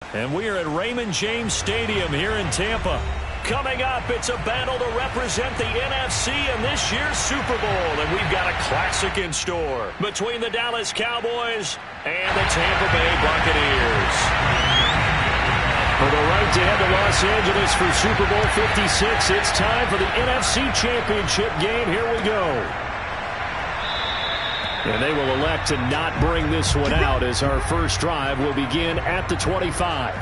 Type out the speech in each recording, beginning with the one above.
And we are at Raymond James Stadium here in Tampa. Coming up, it's a battle to represent the NFC in this year's Super Bowl. And we've got a classic in store between the Dallas Cowboys and the Tampa Bay Buccaneers. For the right to head to Los Angeles for Super Bowl 56, it's time for the NFC Championship game. Here we go. And they will elect to not bring this one out as our first drive will begin at the 25.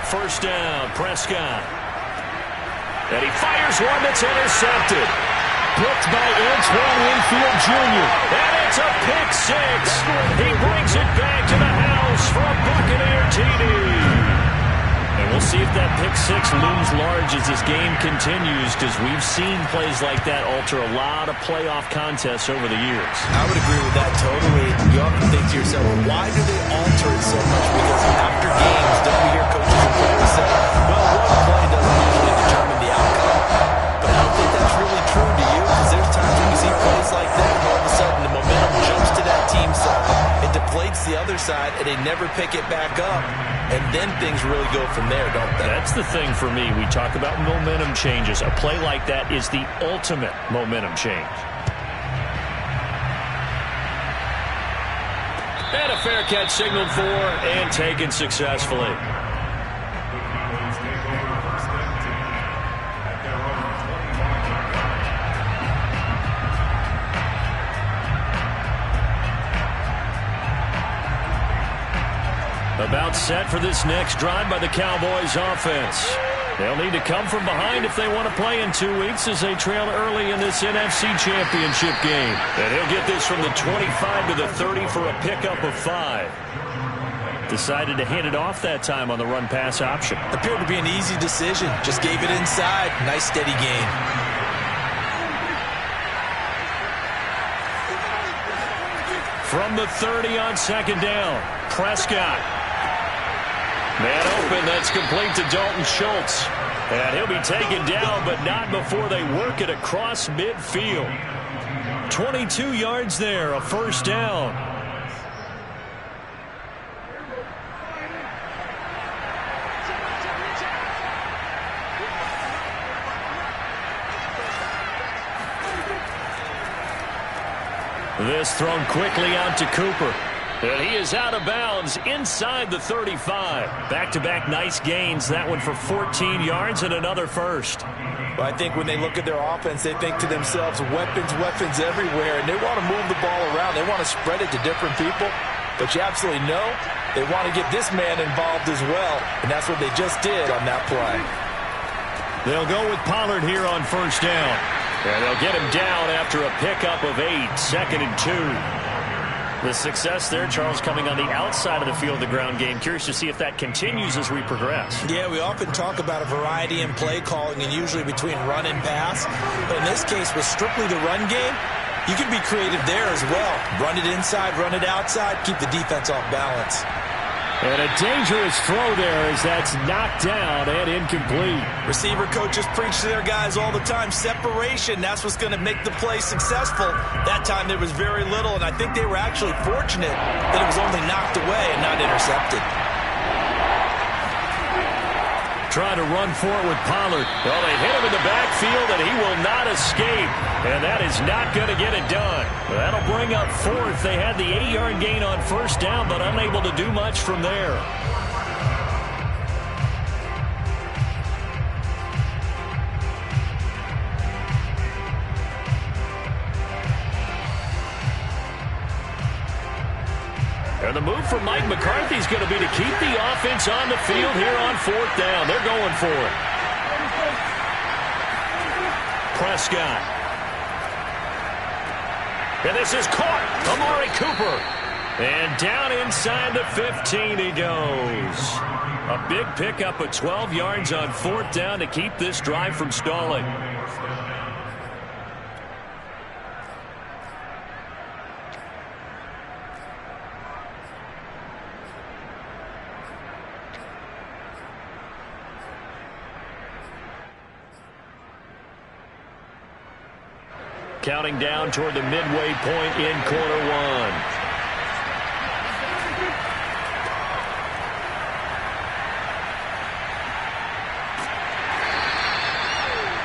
First down, Prescott. And he fires one that's intercepted. Picked by Antoine Winfield Jr. And it's a pick six. He brings it back to the house for a Buccaneer TD. And we'll see if that pick six looms large as this game continues, because we've seen plays like that alter a lot of playoff contests over the years. I would agree with that totally. You often think to yourself, why do they alter it so much? Because after games, don't we hear coaches and players say, well, one play doesn't usually determine the outcome. But I don't think that's really true to you, because there's times when you see plays like that, and all of a sudden the momentum jumps to that team's side. It deflates the other side, and they never pick it back up. And then things really go from there, don't they? That's the thing for me. We talk about momentum changes. A play like that is the ultimate momentum change. And a fair catch signaled for and taken successfully. About set for this next drive by the Cowboys offense. They'll need to come from behind if they want to play in 2 weeks as they trail early in this NFC Championship game. And he'll get this from the 25 to the 30 for a pickup of 5. Decided to hand it off that time on the run-pass option. Appeared to be an easy decision. Just gave it inside. Nice steady gain. From the 30 on second down, Prescott. Man open, that's complete to Dalton Schultz. And he'll be taken down, but not before they work it across midfield. 22 yards there, a first down. This thrown quickly out to Cooper. And he is out of bounds inside the 35. Back-to-back nice gains. That one for 14 yards and another first. Well, I think when they look at their offense, they think to themselves, weapons, weapons everywhere. And they want to move the ball around. They want to spread it to different people. But you absolutely know they want to get this man involved as well. And that's what they just did on that play. They'll go with Pollard here on first down. And they'll get him down after a pickup of 8, 2nd and 2. The success there, Charles, coming on the outside of the field, the ground game. Curious to see if that continues as we progress. Yeah, we often talk about a variety in play calling and usually between run and pass. But in this case, with strictly the run game, you can be creative there as well. Run it inside, run it outside, keep the defense off balance. And a dangerous throw there as that's knocked down and incomplete. Receiver coaches preach to their guys all the time. Separation, that's what's going to make the play successful. That time there was very little, and I think they were actually fortunate that it was only knocked away and not intercepted. Trying to run for it with Pollard. Well, they hit him in the backfield, and he will not escape. And that is not going to get it done. That'll bring up 4th. They had the 8-yard gain on first down, but unable to do much from there. And the move from Mike McCarthy is going to be to keep the offense on the field here on 4th down. They're going for it. Prescott. And this is caught. Amari Cooper. And down inside the 15 he goes. A big pickup of 12 yards on 4th down to keep this drive from stalling. Counting down toward the midway point in quarter one.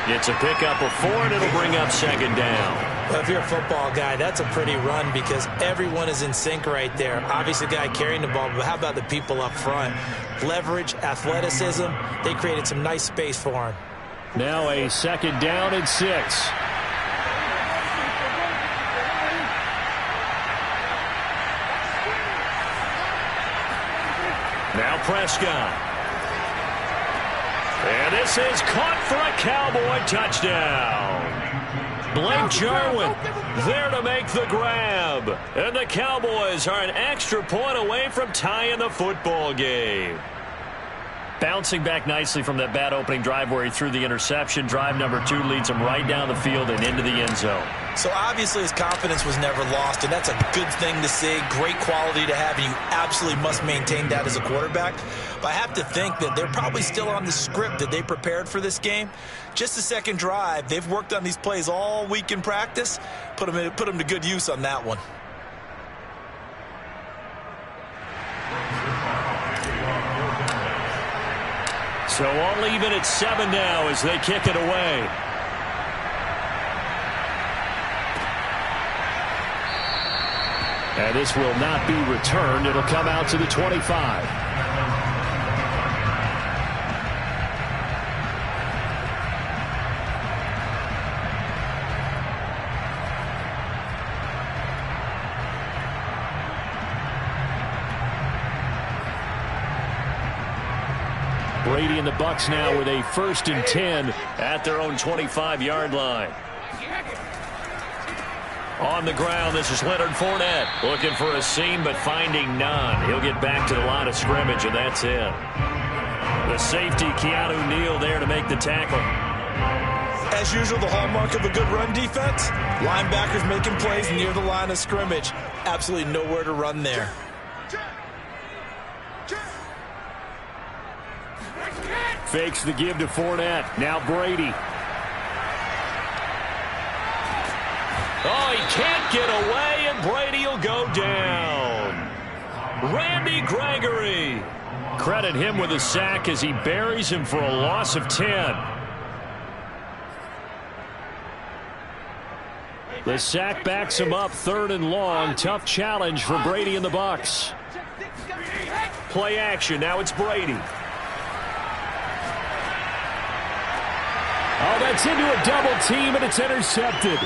It's a pickup of 4, and it'll bring up 2nd down. Well, if you're a football guy, that's a pretty run because everyone is in sync right there. Obviously, the guy carrying the ball, but how about the people up front? Leverage, athleticism, they created some nice space for him. Now a 2nd down and 6. Now Prescott. And this is caught for a Cowboy touchdown. Blake Jarwin there to make the grab. And the Cowboys are an extra point away from tying the football game. Bouncing back nicely from that bad opening drive where he threw the interception. Drive number 2 leads him right down the field and into the end zone. So obviously his confidence was never lost, and that's a good thing to see. Great quality to have, and you absolutely must maintain that as a quarterback. But I have to think that they're probably still on the script that they prepared for this game. Just the second drive. They've worked on these plays all week in practice. Put them to good use on that one. So all even at 7 now as they kick it away. And this will not be returned. It'll come out to the 25. Brady and the Bucs now with a 1st and 10 at their own 25-yard line. On the ground, this is Leonard Fournette. Looking for a seam, but finding none. He'll get back to the line of scrimmage, and that's it. The safety, Keanu Neal, there to make the tackle. As usual, the hallmark of a good run defense, linebackers making plays near the line of scrimmage. Absolutely nowhere to run there. Fakes the give to Fournette. Now Brady. Oh, he can't get away, and Brady will go down. Randy Gregory. Credit him with a sack as he buries him for a loss of 10. The sack backs him up 3rd and long. Tough challenge for Brady and the Bucs. Play action. Now it's Brady. Oh, that's into a double team, and it's intercepted.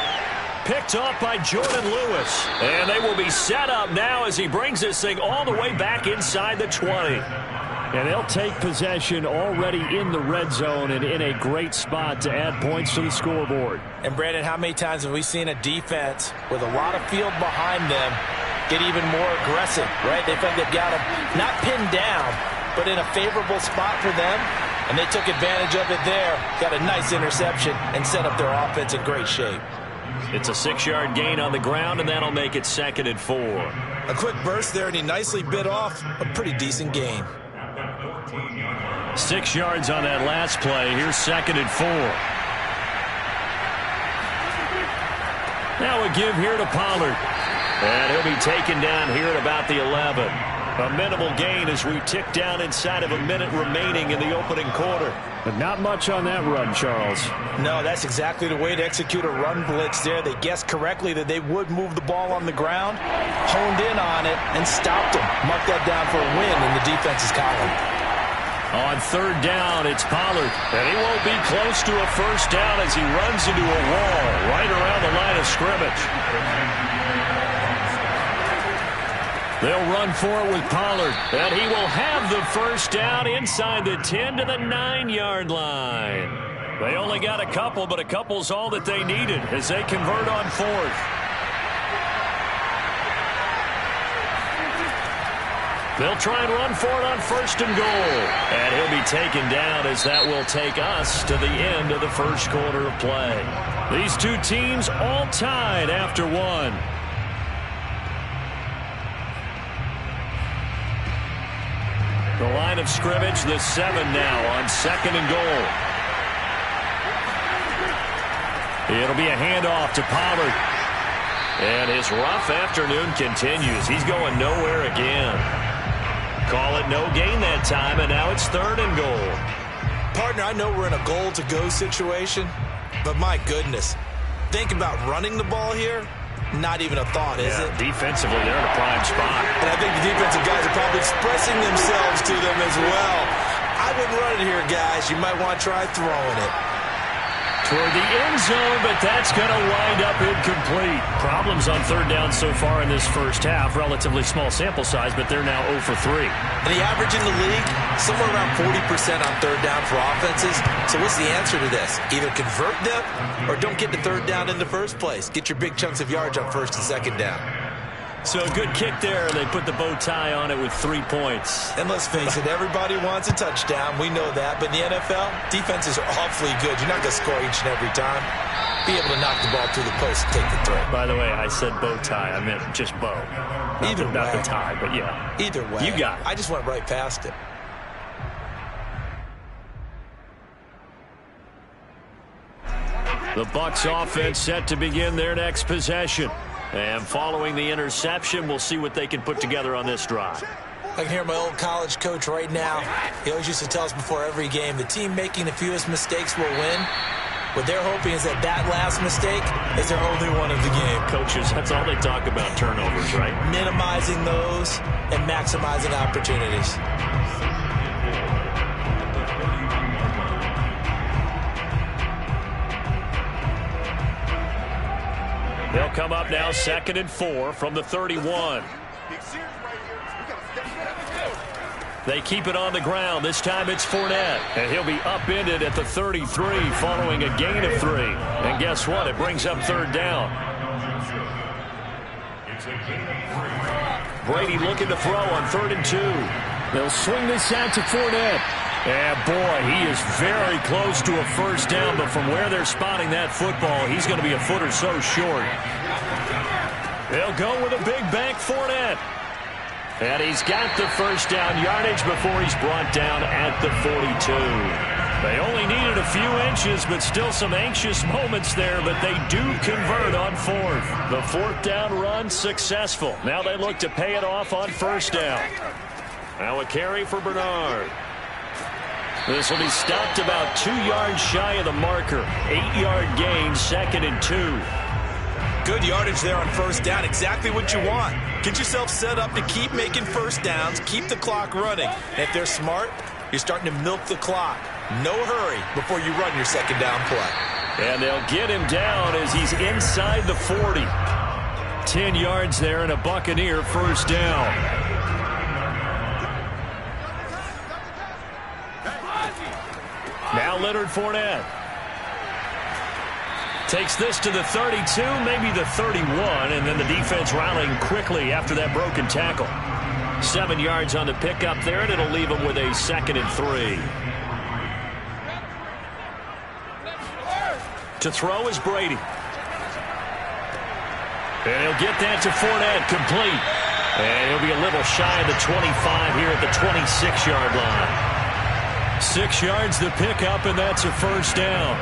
Picked off by Jordan Lewis. And they will be set up now as he brings this thing all the way back inside the 20. And they'll take possession already in the red zone and in a great spot to add points to the scoreboard. And, Brandon, how many times have we seen a defense with a lot of field behind them get even more aggressive, right? They feel like they've got them not pinned down, but in a favorable spot for them. And they took advantage of it there, got a nice interception, and set up their offense in great shape. It's a 6-yard gain on the ground, and that'll make it 2nd and 4. A quick burst there, and he nicely bit off a pretty decent gain. 6 yards on that last play. Here's 2nd and 4. Now a give here to Pollard. And he'll be taken down here at about the 11. A minimal gain as we tick down inside of a minute remaining in the opening quarter. But not much on that run, Charles. No, that's exactly the way to execute a run blitz there. They guessed correctly that they would move the ball on the ground, honed in on it, and stopped them. Mark that down for a win in the defense's column. On 3rd down, it's Pollard. And he won't be close to a 1st down as he runs into a wall right around the line of scrimmage. They'll run for it with Pollard, and he will have the 1st down inside the 10 to the 9-yard line. They only got a couple, but a couple's all that they needed as they convert on fourth. They'll try and run for it on first and goal. And he'll be taken down as that will take us to the end of the first quarter of play. These two teams all tied after one. The line of scrimmage, the 7 now on second and goal. It'll be a handoff to Pollard. And his rough afternoon continues. He's going nowhere again. Call it no gain that time, and now it's third and goal. Partner, I know we're in a goal-to-go situation, but my goodness, think about running the ball here. Not even a thought, is it? Defensively, they're in a prime spot. And I think the defensive guys are probably expressing themselves to them as well. I wouldn't run it here, guys. You might want to try throwing it. Toward the end zone, but that's going to wind up incomplete. Problems on third down so far in this first half. Relatively small sample size, but they're now 0 for 3. And the average in the league, somewhere around 40% on third down for offenses. So what's the answer to this? Either convert them or don't get to third down in the first place. Get your big chunks of yards on first and second down. So a good kick there. They put the bow tie on it with 3 points. And let's face it, everybody wants a touchdown. We know that. But in the NFL, defenses are awfully good. You're not going to score each and every time. Be able to knock the ball through the post and take the throw. By the way, I said bow tie. I meant just bow. Not the tie, but yeah. Either way. You got it. I just went right past it. The Bucs offense set to begin their next possession. And following the interception, we'll see what they can put together on this drive. I can hear my old college coach right now. He always used to tell us before every game, the team making the fewest mistakes will win. What they're hoping is that last mistake is their only one of the game. Coaches, that's all they talk about, turnovers, right? Minimizing those and maximizing opportunities. They'll come up now 2nd and 4 from the 31. They keep it on the ground. This time it's Fournette. And he'll be upended at the 33 following a gain of 3. And guess what? It brings up third down. Brady looking to throw on 3rd and 2. They'll swing this out to Fournette. And boy, he is very close to a first down, but from where they're spotting that football, he's going to be a foot or so short. They'll go with a big bank Fournette. And he's got the first down yardage before he's brought down at the 42. They only needed a few inches, but still some anxious moments there, but they do convert on fourth. The 4th down run successful. Now they look to pay it off on first down. Now a carry for Bernard. This will be stopped about 2 yards shy of the marker. 8-yard gain, 2nd and 2. Good yardage there on first down. Exactly what you want. Get yourself set up to keep making first downs, keep the clock running. And if they're smart, you're starting to milk the clock. No hurry before you run your second down play. And they'll get him down as he's inside the 40. 10 yards there and a Buccaneer first down. Now Leonard Fournette takes this to the 32, maybe the 31, and then the defense rallying quickly after that broken tackle. 7 yards on the pickup there, and it'll leave him with a 2nd and 3. To throw is Brady. And he'll get that to Fournette, complete. And he'll be a little shy of the 25 here at the 26-yard line. 6 yards the pickup, and that's a first down.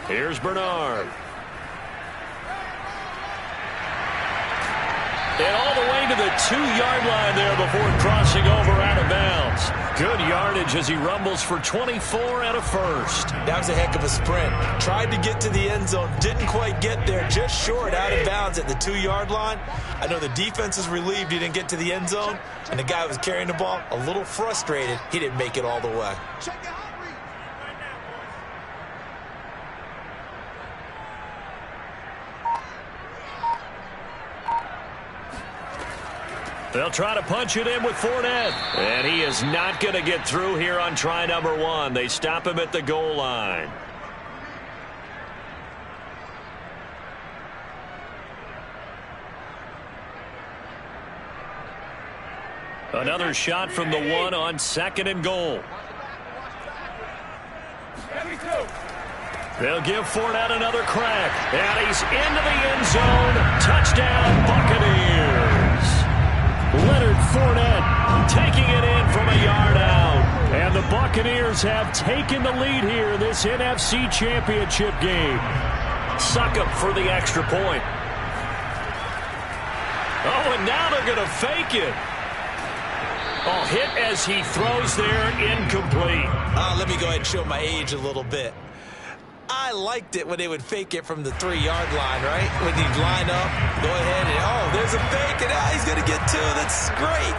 Here's Bernard. And all the way to the 2-yard line there before crossing over out of bounds. Good yardage as he rumbles for 24 and a first. That was a heck of a sprint. Tried to get to the end zone. Didn't quite get there. Just short out of bounds at the 2-yard line. I know the defense is relieved he didn't get to the end zone. And the guy who was carrying the ball, a little frustrated. He didn't make it all the way. They'll try to punch it in with Fournette. And he is not going to get through here on try number 1. They stop him at the goal line. Another shot from the 1 on 2nd and goal. They'll give Fournette another crack. And he's into the end zone. Touchdown, Buccaneers. Leonard Fournette taking it in from a yard out. And the Buccaneers have taken the lead here in this NFC Championship game. Succop for the extra point. Oh, and now they're going to fake it. Oh, hit as he throws there, incomplete. Let me go ahead and show my age a little bit. I liked it when they would fake it from the 3-yard line, right? When he'd line up, go ahead and, oh, there's a fake, and he's going to get 2. That's great.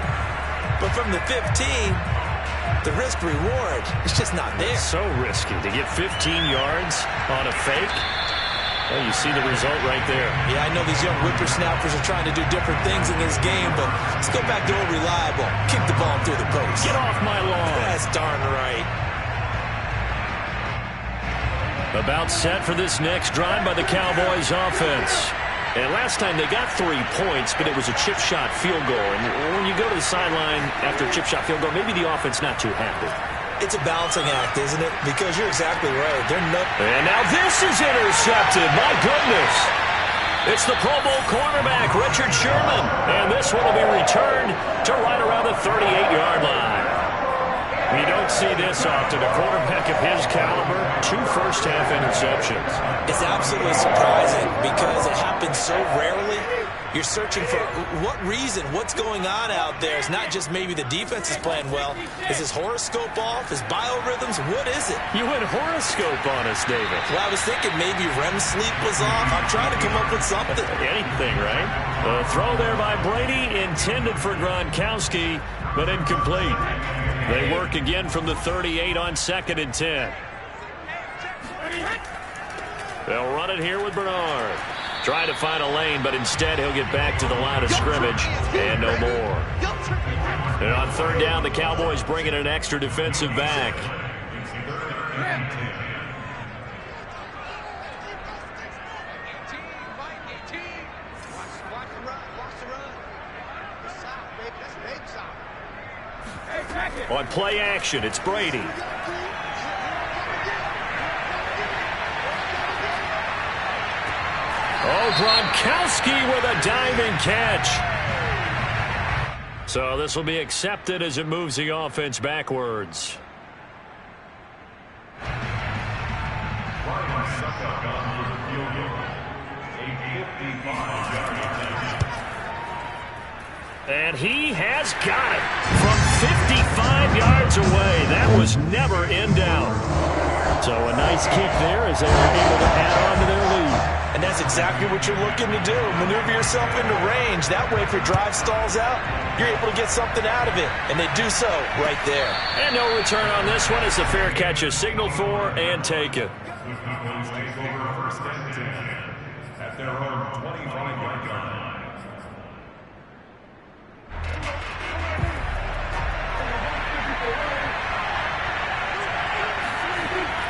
But from the 15, the risk-reward, it's just not there. So risky to get 15 yards on a fake. Well, you see the result right there. Yeah, I know these young whippersnappers are trying to do different things in this game, but let's go back to old reliable. Kick the ball through the post. Get off my lawn. That's darn right. About set for this next drive by the Cowboys offense. And last time they got 3 points, but it was a chip shot field goal. And when you go to the sideline after a chip shot field goal, maybe the offense not too happy. It's a balancing act, isn't it? Because you're exactly right. And now this is intercepted. My goodness. It's the Pro Bowl cornerback, Richard Sherman. And this one will be returned to right around the 38-yard line. We don't see this often. A quarterback of his caliber, 2 first-half interceptions. It's absolutely surprising because it happens so rarely. You're searching for what reason, what's going on out there. It's not just maybe the defense is playing well. Is his horoscope off? His biorhythms? What is it? You went horoscope on us, David. Well, I was thinking maybe REM sleep was off. I'm trying to come up with something. Anything, right? A throw there by Brady, intended for Gronkowski, but incomplete. They work again from the 38 on 2nd and 10. They'll run it here with Bernard. Trying to find a lane, but instead he'll get back to the line of scrimmage and no more. And on 3rd down, the Cowboys bring in an extra defensive back. On play action, it's Brady. Oh, Gronkowski with a diving catch. So this will be accepted as it moves the offense backwards. And he has got it from 55 yards away. That was never in doubt. So a nice kick there as they were able to add on to their lead. And that's exactly what you're looking to do. Maneuver yourself into range. That way, if your drive stalls out, you're able to get something out of it. And they do so right there. And no return on this one as the fair catch is signaled for and taken. At their own 25-yard line.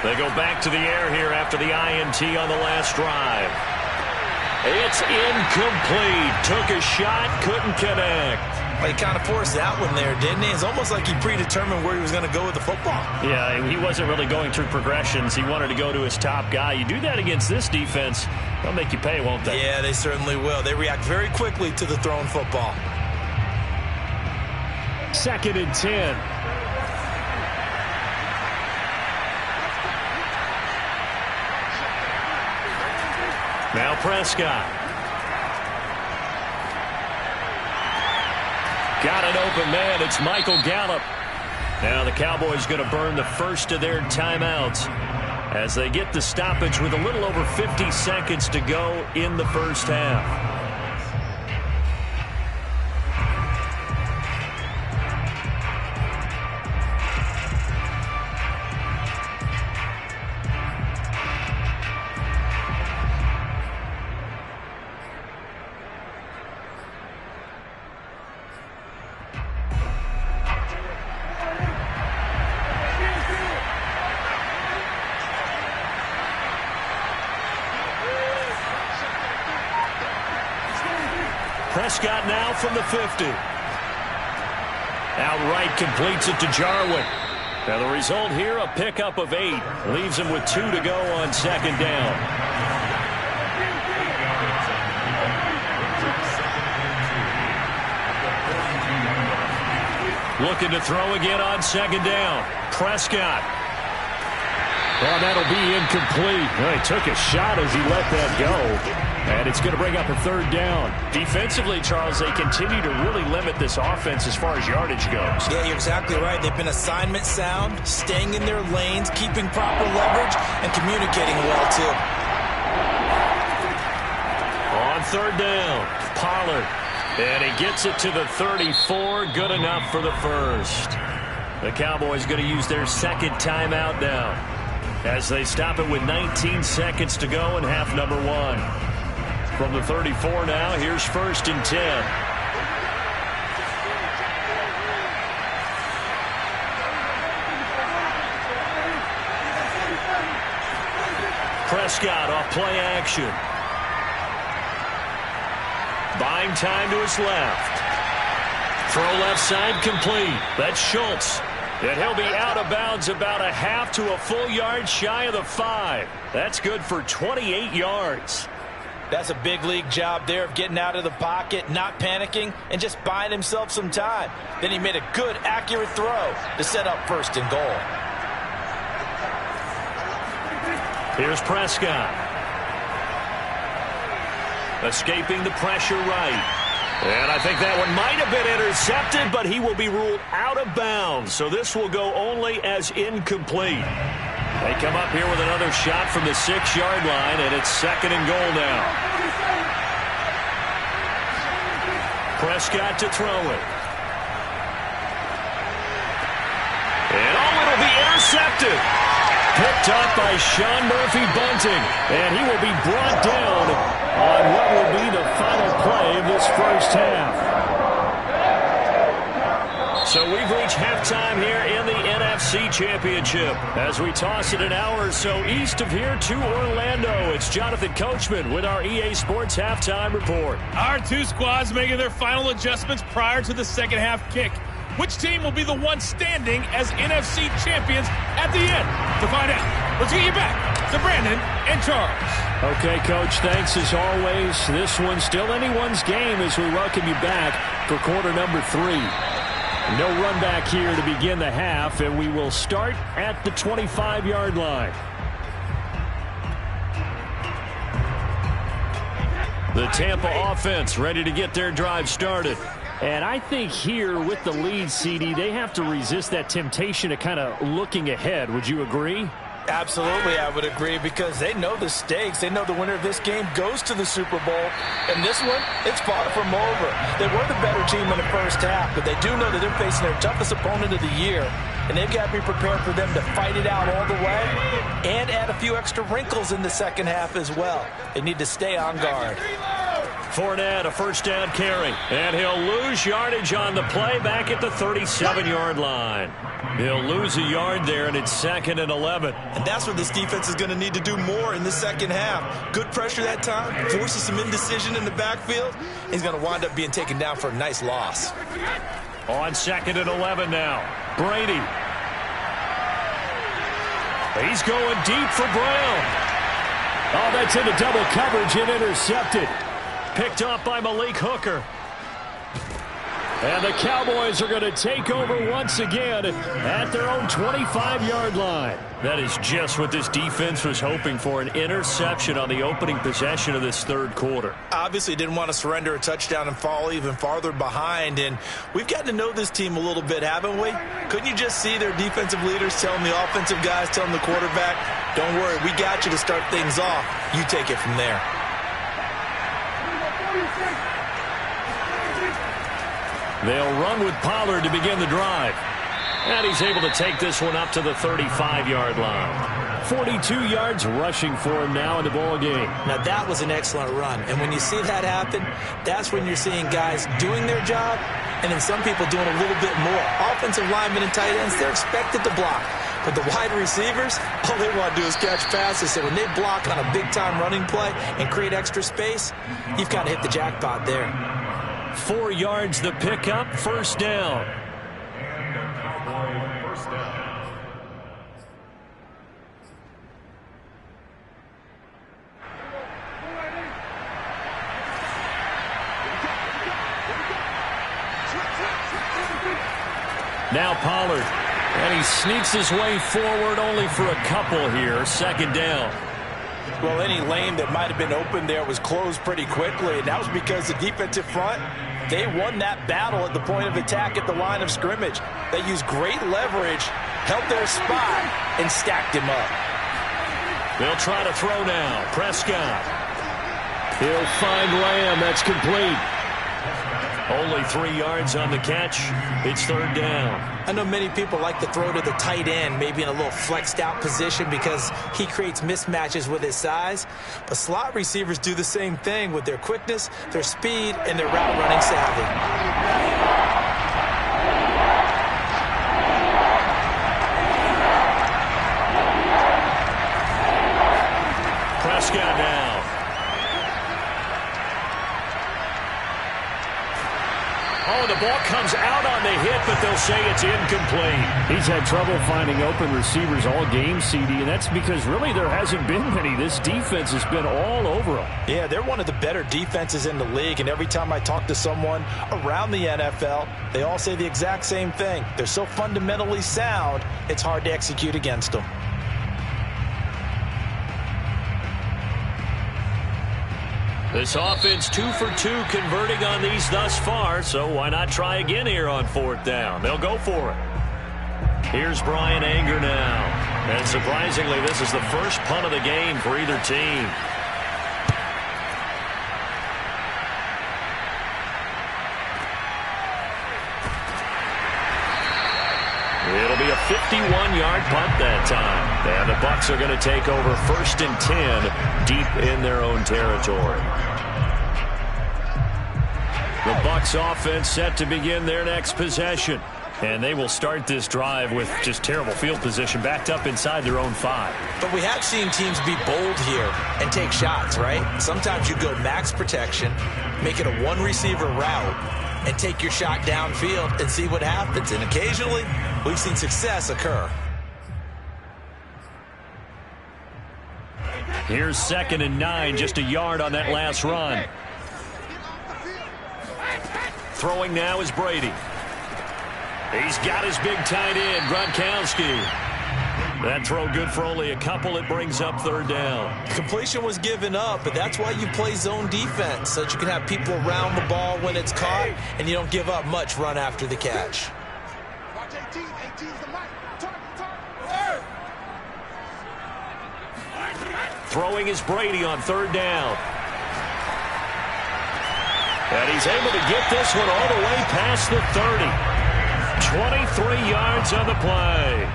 They go back to the air here after the INT on the last drive. It's incomplete. Took a shot, couldn't connect. Well, he kind of forced that one there, didn't he? It's almost like he predetermined where he was going to go with the football. Yeah, he wasn't really going through progressions. He wanted to go to his top guy. You do that against this defense, they'll make you pay, won't they? Yeah, they certainly will. They react very quickly to the thrown football. 2nd and 10. Now Prescott. Got an open man. It's Michael Gallup. Now the Cowboys going to burn the first of their timeouts as they get the stoppage with a little over 50 seconds to go in the first half. Prescott now from the 50. Outright completes it to Jarwin. Now the result here, a pickup of 8. Leaves him with 2 to go on second down. Looking to throw again on second down. Prescott. Oh, that'll be incomplete. Well, he took a shot as he let that go. And it's going to bring up a third down. Defensively, Charles, they continue to really limit this offense as far as yardage goes. Yeah, you're exactly right. They've been assignment sound, staying in their lanes, keeping proper leverage, and communicating well, too. On third down, Pollard. And he gets it to the 34. Good enough for the first. The Cowboys going to use their second timeout now, as they stop it with 19 seconds to go in half number 1. From the 34 now, here's 1st and 10. Prescott off play action. Buying time to his left. Throw left side complete. That's Schultz. And he'll be out of bounds about a half to a full yard shy of the 5. That's good for 28 yards. That's a big league job there of getting out of the pocket, not panicking, and just buying himself some time. Then he made a good, accurate throw to set up 1st and goal. Here's Prescott. Escaping the pressure right. And I think that one might have been intercepted, but he will be ruled out of bounds. So this will go only as incomplete. They come up here with another shot from the 6-yard line, and it's 2nd and goal now. Prescott to throw it. And it'll be intercepted. Picked up by Sean Murphy-Bunting, and he will be brought down on what will be the final play of this first half. So we've reached halftime here in the NFC Championship as we toss it an hour or so east of here to Orlando. It's Jonathan Coachman with our EA Sports Halftime Report. Our two squads making their final adjustments prior to the second half kick. Which team will be the one standing as NFC champions at the end? To find out, let's get you back to Brandon and Charles. Okay, Coach, thanks as always. This one's still anyone's game as we welcome you back for quarter number 3. No run back here to begin the half, and we will start at the 25-yard line. The Tampa offense ready to get their drive started. And I think here with the lead, CD, they have to resist that temptation of kind of looking ahead. Would you agree? Absolutely, I would agree, because they know the stakes. They know the winner of this game goes to the Super Bowl. And this one, it's far from over. They were the better team in the first half, but they do know that they're facing their toughest opponent of the year. And they've got to be prepared for them to fight it out all the way and add a few extra wrinkles in the second half as well. They need to stay on guard. Fournette, a first down carry. And he'll lose yardage on the play back at the 37-yard line. He'll lose a yard there, and it's 2nd and 11. And that's what this defense is going to need to do more in the second half. Good pressure that time, forces some indecision in the backfield. He's going to wind up being taken down for a nice loss. On 2nd and 11 now. Brady. He's going deep for Brown. Oh, that's into double coverage and intercepted. Picked off by Malik Hooker. And the Cowboys are going to take over once again at their own 25-yard line. That is just what this defense was hoping for, an interception on the opening possession of this third quarter. Obviously didn't want to surrender a touchdown and fall even farther behind. And we've gotten to know this team a little bit, haven't we? Couldn't you just see their defensive leaders telling the offensive guys, telling the quarterback, don't worry, we got you to start things off. You take it from there. They'll run with Pollard to begin the drive. And he's able to take this one up to the 35-yard line. 42 yards rushing for him now in the ball game. Now that was an excellent run. And when you see that happen, that's when you're seeing guys doing their job and then some people doing a little bit more. Offensive linemen and tight ends, they're expected to block. But the wide receivers, all they want to do is catch passes. So when they block on a big-time running play and create extra space, you've got to hit the jackpot there. 4 yards the pickup, first down. Now Pollard, and he sneaks his way forward only for a couple here, second down. Well, any lane that might have been open there was closed pretty quickly, and that was because the defensive front, they won that battle at the point of attack at the line of scrimmage. They used great leverage, held their spot, and stacked him up. They'll try to throw now. Prescott. He'll find Lamb. That's complete. Only 3 yards on the catch. It's third down. I know many people like to throw to the tight end, maybe in a little flexed out position because he creates mismatches with his size. But slot receivers do the same thing with their quickness, their speed, and their route running savvy. Prescott now. Oh, the ball comes out on the hit, but they'll say it's incomplete. He's had trouble finding open receivers all game, CD, and that's because really there hasn't been many. This defense has been all over them. Yeah, they're one of the better defenses in the league, and every time I talk to someone around the NFL, they all say the exact same thing. They're so fundamentally sound, it's hard to execute against them. This offense 2 for 2 converting on these thus far, so why not try again here on fourth down? They'll go for it. Here's Brian Anger now. And surprisingly, this is the first punt of the game for either team. It'll be a 51-yard punt that time. And the Bucs are going to take over 1st and 10 deep in their own territory. The Bucs offense set to begin their next possession. And they will start this drive with just terrible field position backed up inside their own 5. But we have seen teams be bold here and take shots, right? Sometimes you go max protection, make it a one-receiver route, and take your shot downfield and see what happens. And occasionally, we've seen success occur. Here's 2nd and 9, just a yard on that last run. Throwing now is Brady. He's got his big tight end, Gronkowski. That throw good for only a couple. It brings up third down. Completion was given up, but that's why you play zone defense, so that you can have people around the ball when it's caught, and you don't give up much run after the catch. Throwing is Brady on third down. And he's able to get this one all the way past the 30. 23 yards on the play.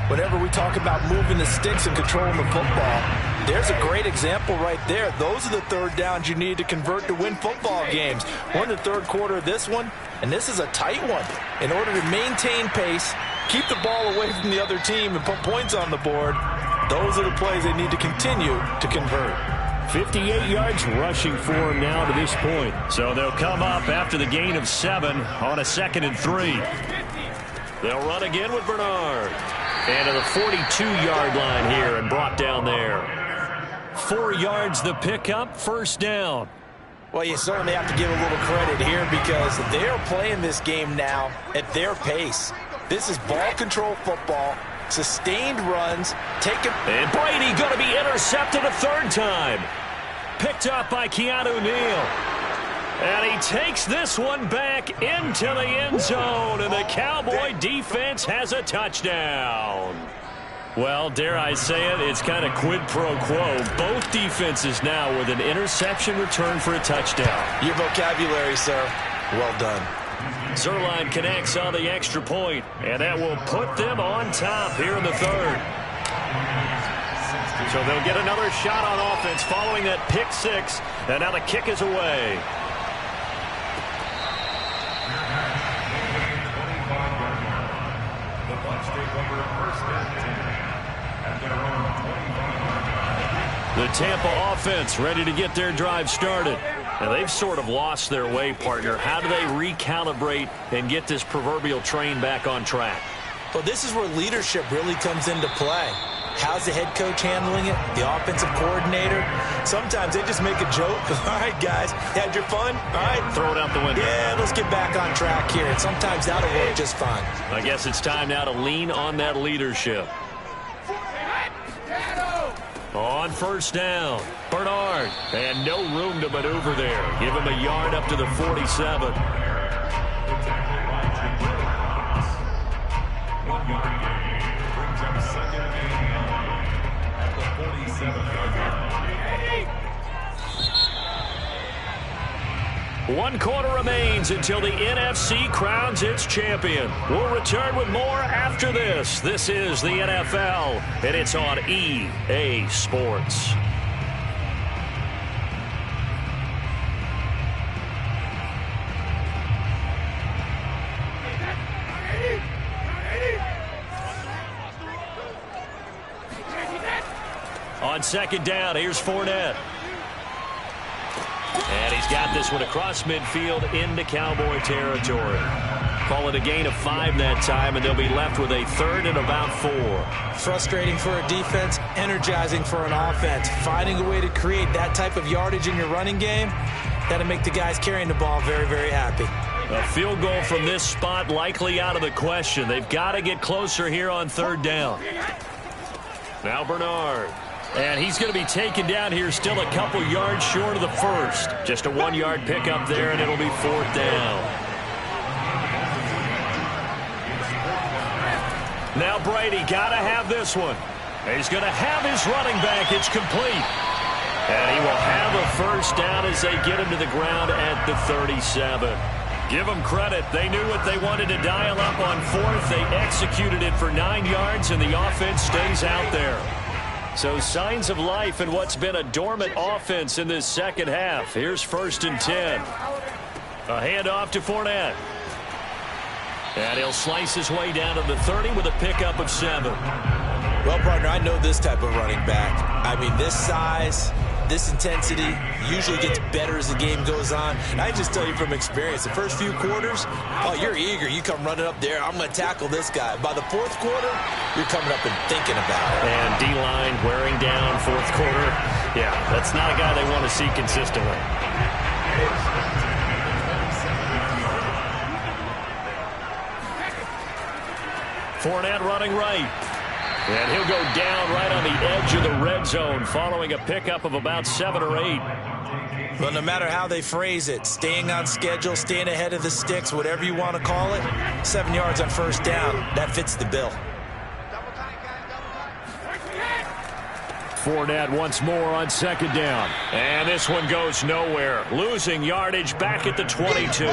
Whenever we talk about moving the sticks and controlling the football, there's a great example right there. Those are the third downs you need to convert to win football games. We're in the third quarter of this one, and this is a tight one. In order to maintain pace, keep the ball away from the other team, and put points on the board, those are the plays they need to continue to convert. 58 yards rushing for him now to this point. So they'll come up after the gain of 7 on a 2nd and 3. They'll run again with Bernard. And to the 42-yard line here and brought down there. 4 yards the pickup, first down. Well, you certainly have to give a little credit here because they're playing this game now at their pace. This is ball control football, sustained runs, And Brady going to be intercepted a third time. Picked up by Keanu Neal. And he takes this one back into the end zone, and the Cowboy defense has a touchdown. Well, dare I say it, it's kind of quid pro quo. Both defenses now with an interception return for a touchdown. Your vocabulary, sir. Well done. Zuerlein connects on the extra point, and that will put them on top here in the third. So they'll get another shot on offense following that pick 6, and now the kick is away. The Tampa offense ready to get their drive started. And they've sort of lost their way, partner. How do they recalibrate and get this proverbial train back on track? Well, this is where leadership really comes into play. How's the head coach handling it? The offensive coordinator? Sometimes they just make a joke. All right, guys, had your fun? All right. Throw it out the window. Yeah, let's get back on track here. And sometimes that'll work just fine. I guess it's time now to lean on that leadership. On first down, Bernard. And no room to maneuver there. Give him a yard up to the 47. 1 yard gain. Brings up second at the 47-yard line. 1 quarter remains until the NFC crowns its champion. We'll return with more after this. This is the NFL, and it's on EA Sports. On second down, here's Fournette. And he's got this one across midfield into Cowboy territory. Call it a gain of 5 that time, and they'll be left with a third and about 4. Frustrating for a defense, energizing for an offense. Finding a way to create that type of yardage in your running game, that'll make the guys carrying the ball very, very happy. A field goal from this spot likely out of the question. They've got to get closer here on third down. Now Bernard. And he's going to be taken down here still a couple yards short of the first. Just a 1-yard pickup there, and it'll be fourth down. Now Brady got to have this one. He's going to have his running back. It's complete. And he will have a first down as they get him to the ground at the 37. Give them credit. They knew what they wanted to dial up on fourth. They executed it for 9 yards, and the offense stays out there. So signs of life in what's been a dormant offense in this second half. Here's first and 10. A handoff to Fournette. And he'll slice his way down to the 30 with a pickup of 7. Well, partner, I know this type of running back. I mean, this size, this intensity usually gets better as the game goes on. And I just tell you from experience, the first few quarters, oh, you're eager. You come running up there. I'm going to tackle this guy. By the fourth quarter, you're coming up and thinking about it. And D-line wearing down fourth quarter. Yeah, that's not a guy they want to see consistently. Fournette running right. And he'll go down right on the edge of the red zone following a pickup of about 7 or 8. Well, no matter how they phrase it, staying on schedule, staying ahead of the sticks, whatever you want to call it, 7 yards on first down, that fits the bill. Fournette once more on second down. And this one goes nowhere. Losing yardage back at the 22.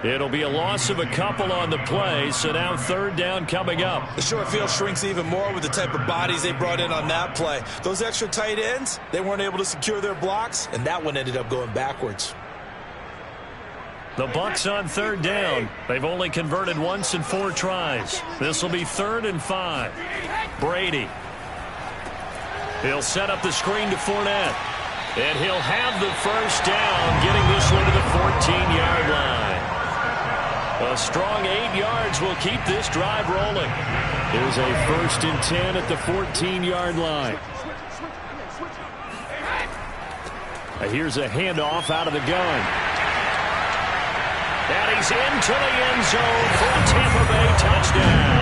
It'll be a loss of a couple on the play, so now third down coming up. The short field shrinks even more with the type of bodies they brought in on that play. Those extra tight ends, they weren't able to secure their blocks, and that one ended up going backwards. The Bucs on third down. They've only converted once in 4 tries. This will be 3rd and 5. Brady. He'll set up the screen to Fournette. And he'll have the first down, getting this one to the 14-yard line. A strong 8 yards will keep this drive rolling. Here's a 1st and 10 at the 14-yard line. Here's a handoff out of the gun. And he's into the end zone for a Tampa Bay touchdown.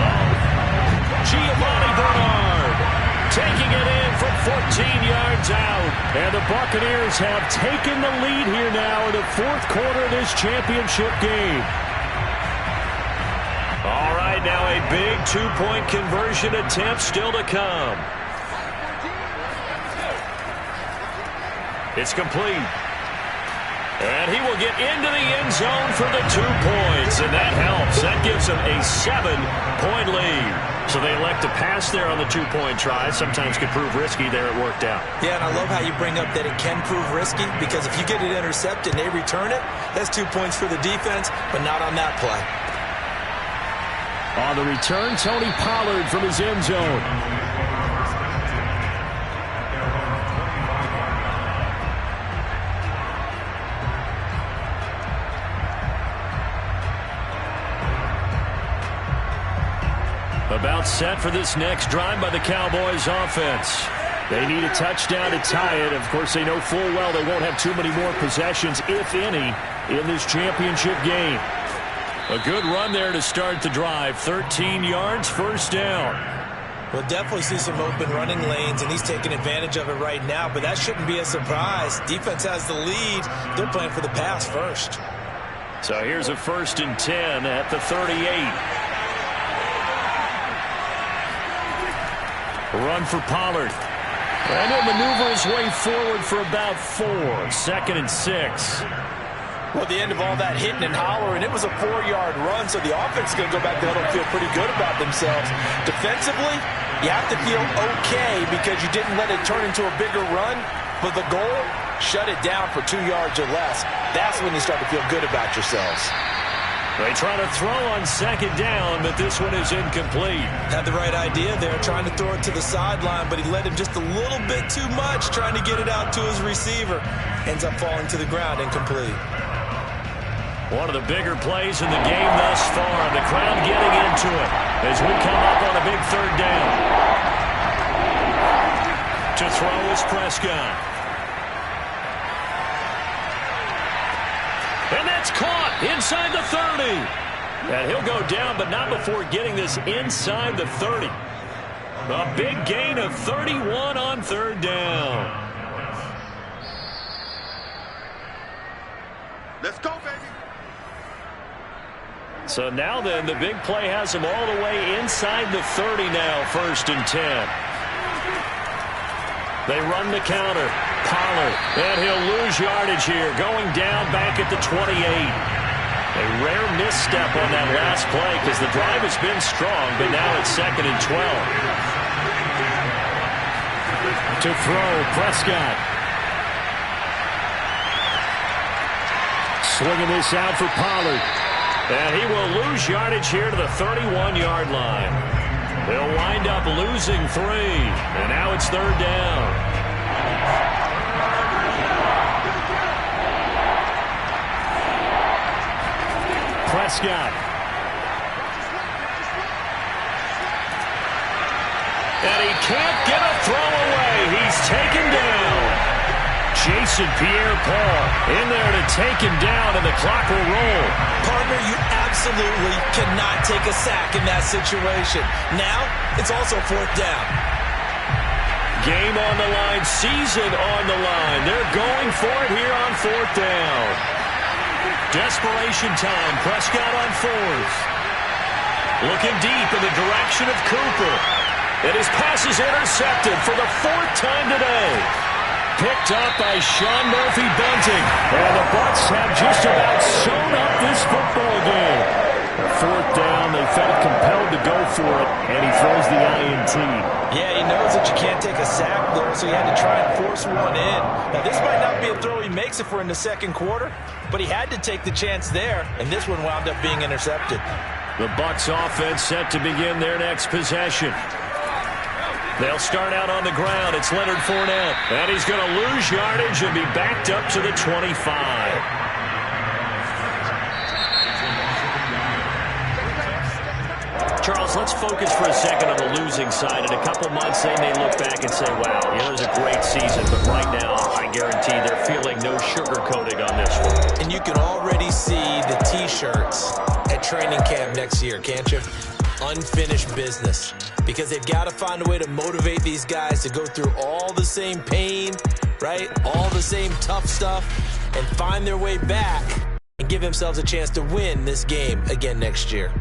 Giovanni Bernard taking it in from 14 yards out. And the Buccaneers have taken the lead here now in the 4th quarter of this championship game. All right, now a big 2-point conversion attempt still to come. It's complete. And he will get into the end zone for the 2 points, and that helps. That gives them a 7-point lead. So they elect to pass there on the 2-point try. Sometimes could prove risky there. It worked out. Yeah, and I love how you bring up that it can prove risky, because if you get it intercepted and they return it, that's 2 points for the defense, but not on that play. On the return, Tony Pollard from his end zone. About set for this next drive by the Cowboys offense. They need a touchdown to tie it. Of course, they know full well they won't have too many more possessions, if any, in this championship game. A good run there to start the drive. 13 yards, first down. We'll definitely see some open running lanes, and he's taking advantage of it right now, but that shouldn't be a surprise. Defense has the lead. They're playing for the pass first. So here's a 1st and 10 at the 38. Run for Pollard. And he'll maneuver his way forward for about 4. 2nd and 6. Well, at the end of all that hitting and hollering, it was a 4-yard run, so the offense is going to go back there and feel pretty good about themselves. Defensively, you have to feel okay because you didn't let it turn into a bigger run, but the goal, shut it down for 2 yards or less. That's when you start to feel good about yourselves. They try to throw on 2nd down, but this one is incomplete. Had the right idea there, trying to throw it to the sideline, but he let him just a little bit too much, trying to get it out to his receiver. Ends up falling to the ground, incomplete. One of the bigger plays in the game thus far. The crowd getting into it as we come up on a big 3rd down. To throw is Prescott. And that's caught inside the 30. And he'll go down, but not before getting this inside the 30. A big gain of 31 on 3rd down. Let's go, baby. So now then, the big play has him all the way inside the 30 now, 1st and 10. They run the counter. Pollard, and he'll lose yardage here, going down back at the 28. A rare misstep on that last play because the drive has been strong, but now it's 2nd and 12. To throw, Prescott. Swinging this out for Pollard. And he will lose yardage here to the 31-yard line. They'll wind up losing 3. And now it's 3rd down. Prescott. And he can't get a throw away. He's taken down. Jason Pierre-Paul in there to take him down, and the clock will roll. Partner, you absolutely cannot take a sack in that situation. Now, it's also 4th down. Game on the line, season on the line. They're going for it here on 4th down. Desperation time. Prescott on 4th. Looking deep in the direction of Cooper. And his pass is intercepted for the 4th time today. Picked up by Sean Murphy-Bunting. And the Bucs have just about sewn up this football game. 4th down, they felt compelled to go for it, and he throws the INT. Yeah, he knows that you can't take a sack there, so he had to try and force one in. Now, this might not be a throw he makes if we're in the 2nd quarter, but he had to take the chance there, and this one wound up being intercepted. The Bucs offense set to begin their next possession. They'll start out on the ground. It's Leonard Fournette. And he's going to lose yardage and be backed up to the 25. Charles, let's focus for a second on the losing side. In a couple months, they may look back and say, wow, it was a great season. But right now, I guarantee they're feeling no sugarcoating on this one. And you can already see the T-shirts at training camp next year, can't you? Unfinished business, because they've got to find a way to motivate these guys to go through all the same pain, right? All the same tough stuff, and find their way back and give themselves a chance to win this game again next year.